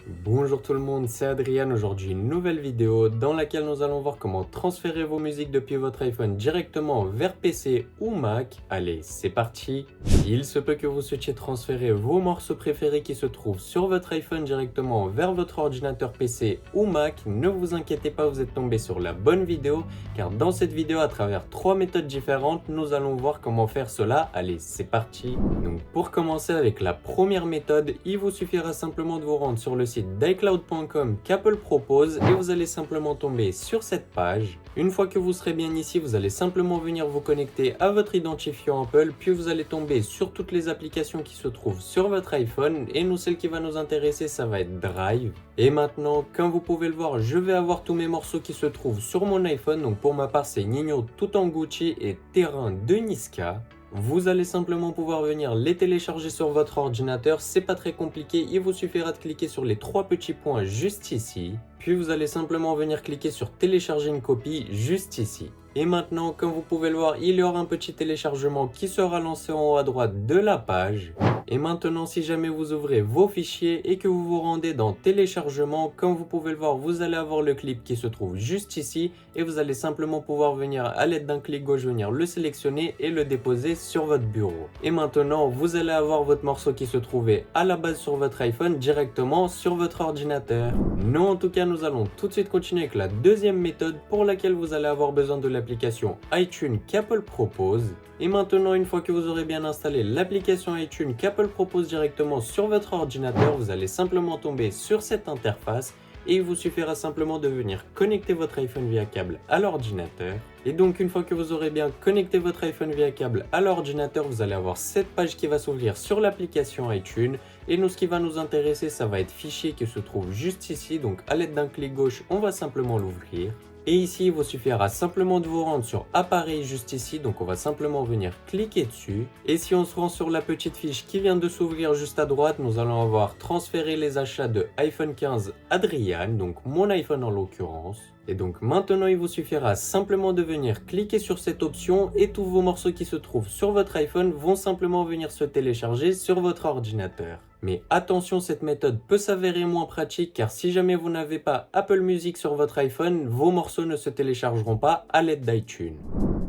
Bonjour tout le monde, c'est Adrien. Aujourd'hui une nouvelle vidéo dans laquelle nous allons voir comment transférer vos musiques depuis votre iPhone directement vers PC ou Mac. Allez, c'est parti. Il se peut que vous souhaitiez transférer vos morceaux préférés qui se trouvent sur votre iPhone directement vers votre ordinateur PC ou Mac. Ne vous inquiétez pas, vous êtes tombé sur la bonne vidéo car dans cette vidéo, à travers 3 méthodes différentes, nous allons voir comment faire cela. Allez, c'est parti. Donc pour commencer avec la première méthode, il vous suffira simplement de vous rendre sur le site d'iCloud.com qu'Apple propose et vous allez simplement tomber sur cette page. Une fois que vous serez bien ici, vous allez simplement venir vous connecter à votre identifiant Apple, puis vous allez tomber sur toutes les applications qui se trouvent sur votre iPhone et nous, celle qui va nous intéresser, ça va être Drive. Et maintenant, comme vous pouvez le voir, je vais avoir tous mes morceaux qui se trouvent sur mon iPhone. Donc pour ma part, c'est Ninho tout en Gucci et Terrain de Niska. Vous allez simplement pouvoir venir les télécharger sur votre ordinateur, c'est pas très compliqué, il vous suffira de cliquer sur les 3 petits points juste ici, puis vous allez simplement venir cliquer sur télécharger une copie juste ici. Et maintenant, comme vous pouvez le voir, il y aura un petit téléchargement qui sera lancé en haut à droite de la page. Et maintenant, si jamais vous ouvrez vos fichiers et que vous vous rendez dans téléchargement, comme vous pouvez le voir, vous allez avoir le clip qui se trouve juste ici et vous allez simplement pouvoir venir à l'aide d'un clic gauche venir le sélectionner et le déposer sur votre bureau. Et maintenant, vous allez avoir votre morceau qui se trouvait à la base sur votre iPhone directement sur votre ordinateur. Nous, en tout cas, nous allons tout de suite continuer avec la deuxième méthode pour laquelle vous allez avoir besoin de l'application iTunes qu'Apple propose. Et maintenant, une fois que vous aurez bien installé l'application iTunes qu'Apple propose directement sur votre ordinateur, vous allez simplement tomber sur cette interface et il vous suffira simplement de venir connecter votre iPhone via câble à l'ordinateur. Et donc une fois que vous aurez bien connecté votre iPhone via câble à l'ordinateur, vous allez avoir cette page qui va s'ouvrir sur l'application iTunes. Et nous, ce qui va nous intéresser, ça va être fichier qui se trouve juste ici. Donc à l'aide d'un clic gauche, on va simplement l'ouvrir. Et ici, il vous suffira simplement de vous rendre sur appareil juste ici. Donc on va simplement venir cliquer dessus. Et si on se rend sur la petite fiche qui vient de s'ouvrir juste à droite, nous allons avoir transféré les achats de iPhone 15 Adrien, donc mon iPhone en l'occurrence. Et donc maintenant, il vous suffira simplement de venir cliquer sur cette option et tous vos morceaux qui se trouvent sur votre iPhone vont simplement venir se télécharger sur votre ordinateur. Mais attention, cette méthode peut s'avérer moins pratique car si jamais vous n'avez pas Apple Music sur votre iPhone, vos morceaux ne se téléchargeront pas à l'aide d'iTunes.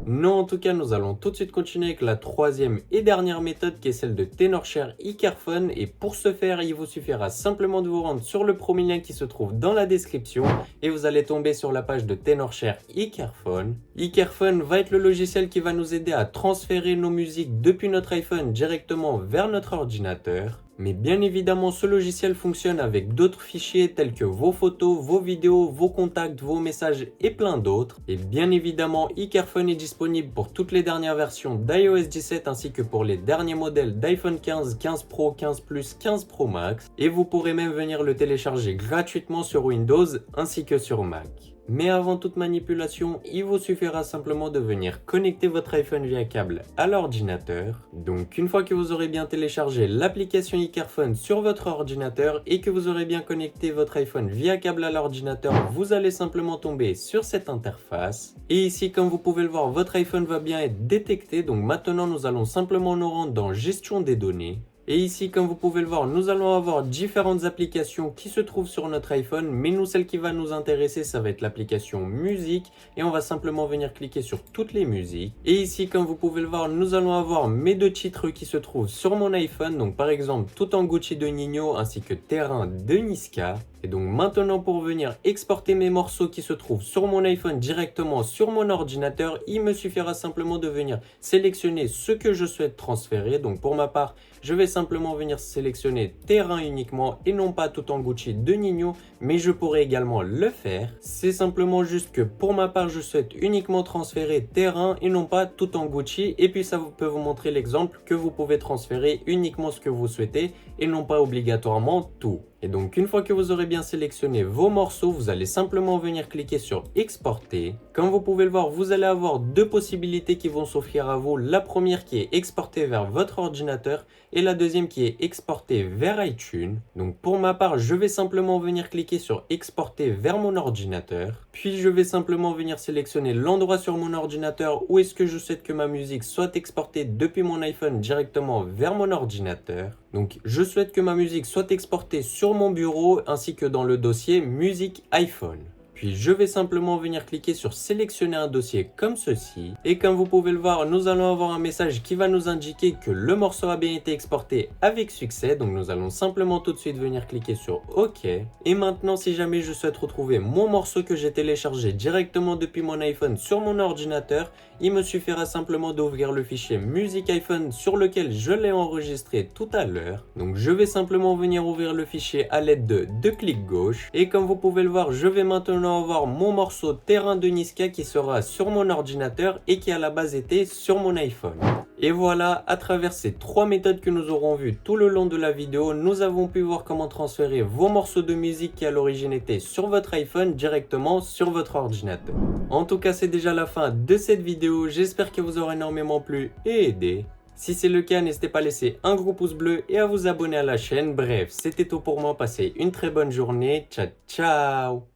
Non, en tout cas, nous allons tout de suite continuer avec la troisième et dernière méthode qui est celle de Tenorshare iCarphone. Et pour ce faire, il vous suffira simplement de vous rendre sur le premier lien qui se trouve dans la description et vous allez tomber sur la page de Tenorshare iCarphone. iCarphone va être le logiciel qui va nous aider à transférer nos musiques depuis notre iPhone directement vers notre ordinateur. Mais bien évidemment, ce logiciel fonctionne avec d'autres fichiers tels que vos photos, vos vidéos, vos contacts, vos messages et plein d'autres. Et bien évidemment, iCarphone est disponible pour toutes les dernières versions d'iOS 17 ainsi que pour les derniers modèles d'iPhone 15, 15 Pro, 15 Plus, 15 Pro Max. Et vous pourrez même venir le télécharger gratuitement sur Windows ainsi que sur Mac. Mais avant toute manipulation, il vous suffira simplement de venir connecter votre iPhone via câble à l'ordinateur. Donc une fois que vous aurez bien téléchargé l'application iCarphone sur votre ordinateur et que vous aurez bien connecté votre iPhone via câble à l'ordinateur, vous allez simplement tomber sur cette interface. Et ici, comme vous pouvez le voir, votre iPhone va bien être détecté. Donc maintenant, nous allons simplement nous rendre dans Gestion des données. Et ici, comme vous pouvez le voir, nous allons avoir différentes applications qui se trouvent sur notre iPhone, mais nous, celle qui va nous intéresser, ça va être l'application musique, et on va simplement venir cliquer sur toutes les musiques. Et ici, comme vous pouvez le voir, nous allons avoir mes deux titres qui se trouvent sur mon iPhone, donc par exemple, Tout en Gucci de Ninho, ainsi que Terrain de Niska. Et donc maintenant, pour venir exporter mes morceaux qui se trouvent sur mon iPhone directement sur mon ordinateur, il me suffira simplement de venir sélectionner ce que je souhaite transférer. Donc pour ma part, je vais simplement venir sélectionner Terrain uniquement et non pas Tout en Gucci de Ninho, mais je pourrais également le faire. C'est simplement juste que pour ma part, je souhaite uniquement transférer Terrain et non pas Tout en Gucci. Et puis ça peut vous montrer l'exemple que vous pouvez transférer uniquement ce que vous souhaitez et non pas obligatoirement tout. Et donc une fois que vous aurez bien sélectionné vos morceaux, vous allez simplement venir cliquer sur exporter. Comme vous pouvez le voir, vous allez avoir deux possibilités qui vont s'offrir à vous. La première qui est exporter vers votre ordinateur et la deuxième qui est exporter vers iTunes. Donc pour ma part, je vais simplement venir cliquer sur exporter vers mon ordinateur. Puis je vais simplement venir sélectionner l'endroit sur mon ordinateur où est-ce que je souhaite que ma musique soit exportée depuis mon iPhone directement vers mon ordinateur. Donc je souhaite que ma musique soit exportée sur mon bureau ainsi que dans le dossier musique iPhone. Puis je vais simplement venir cliquer sur sélectionner un dossier comme ceci. Et comme vous pouvez le voir, nous allons avoir un message qui va nous indiquer que le morceau a bien été exporté avec succès. Donc nous allons simplement tout de suite venir cliquer sur OK. Et maintenant, si jamais je souhaite retrouver mon morceau que j'ai téléchargé directement depuis mon iPhone sur mon ordinateur, il me suffira simplement d'ouvrir le fichier musique iPhone sur lequel je l'ai enregistré tout à l'heure. Donc je vais simplement venir ouvrir le fichier à l'aide de deux clics gauche. Et comme vous pouvez le voir, je vais maintenant avoir mon morceau Terrain de Niska qui sera sur mon ordinateur et qui à la base était sur mon iPhone. Et voilà, à travers ces trois méthodes que nous aurons vues tout le long de la vidéo, nous avons pu voir comment transférer vos morceaux de musique qui à l'origine étaient sur votre iPhone directement sur votre ordinateur. En tout cas, c'est déjà la fin de cette vidéo, j'espère qu'elle vous aura énormément plu et aidé. Si c'est le cas, n'hésitez pas à laisser un gros pouce bleu et à vous abonner à la chaîne. Bref, c'était tout pour moi, passez une très bonne journée, ciao ciao.